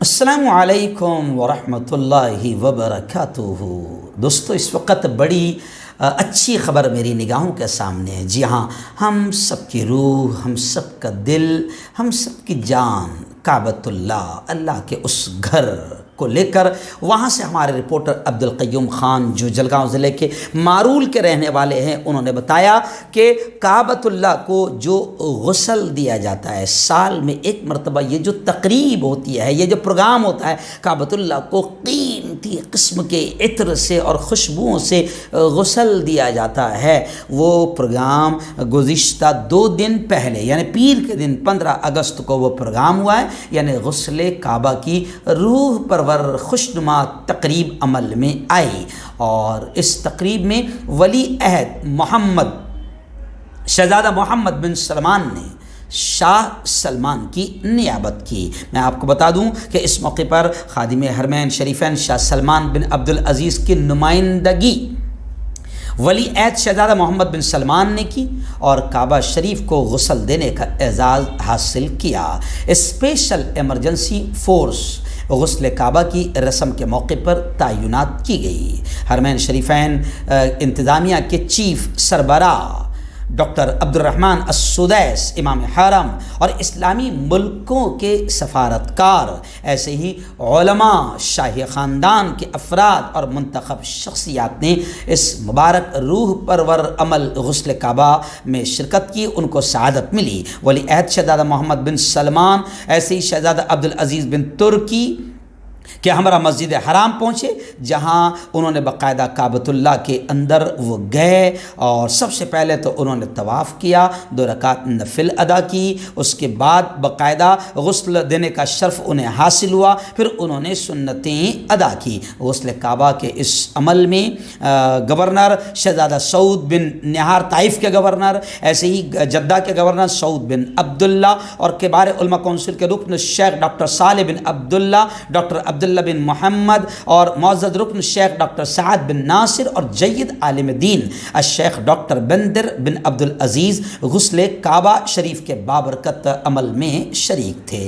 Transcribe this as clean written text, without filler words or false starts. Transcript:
السلام علیکم ورحمۃ اللہ وبرکاتہ۔ دوستو، اس وقت بڑی اچھی خبر میری نگاہوں کے سامنے ہے۔ جی ہاں، ہم سب کی روح، ہم سب کا دل، ہم سب کی جان کعبۃ اللہ کے اس گھر کو لے کر وہاں سے ہمارے رپورٹر عبدالقیوم خان جو جلگاؤں ضلع کے مارول کے رہنے والے ہیں، انہوں نے بتایا کہ کعبۃ اللہ کو جو غسل دیا جاتا ہے سال میں ایک مرتبہ، یہ جو تقریب ہوتی ہے، یہ جو پروگرام ہوتا ہے، کعبۃ اللہ کو قیمتی قسم کے عطر سے اور خوشبوؤں سے غسل دیا جاتا ہے۔ وہ پروگرام گزشتہ 2 دن پہلے یعنی پیر کے دن 15 اگست کو وہ پروگرام ہوا ہے، یعنی غسل کعبہ کی روح پرور خوشنما تقریب عمل میں آئی، اور اس تقریب میں ولی عہد شہزادہ محمد بن سلمان نے شاہ سلمان کی نیابت کی۔ میں آپ کو بتا دوں کہ اس موقع پر خادم حرمین شریفین شاہ سلمان بن عبدالعزیز کی نمائندگی ولی عہد شہزادہ محمد بن سلمان نے کی اور کعبہ شریف کو غسل دینے کا اعزاز حاصل کیا۔ اسپیشل ایمرجنسی فورس غسل کعبہ کی رسم کے موقع پر تعینات کی گئی۔ حرمین شریفین انتظامیہ کے چیف سربراہ ڈاکٹر عبدالرحمن السدیس امام حرم اور اسلامی ملکوں کے سفارتکار، ایسے ہی علماء، شاہی خاندان کے افراد اور منتخب شخصیات نے اس مبارک روح پرور عمل غسل کعبہ میں شرکت کی۔ ان کو سعادت ملی۔ ولی عہد شہزادہ محمد بن سلمان، ایسے ہی شہزادہ عبدالعزیز بن ترکی کہ ہمارا مسجد حرام پہنچے، جہاں انہوں نے باقاعدہ کعبۃ اللہ کے اندر وہ گئے اور سب سے پہلے تو انہوں نے طواف کیا، 2 رکعت نفل ادا کی، اس کے بعد باقاعدہ غسل دینے کا شرف انہیں حاصل ہوا، پھر انہوں نے سنتیں ادا کی۔ غسل کعبہ کے اس عمل میں گورنر شہزادہ سعود بن نہار طائف کے گورنر، ایسے ہی جدہ کے گورنر سعود بن عبداللہ اور کبار علماء کونسل کے رکن شیخ ڈاکٹر صالح بن عبداللہ، ڈاکٹر عبداللہ بن محمد اور معزز رکن شیخ ڈاکٹر سعد بن ناصر اور جید عالم دین الشیخ ڈاکٹر بندر بن عبدالعزیز غسل کعبہ شریف کے بابرکت عمل میں شریک تھے۔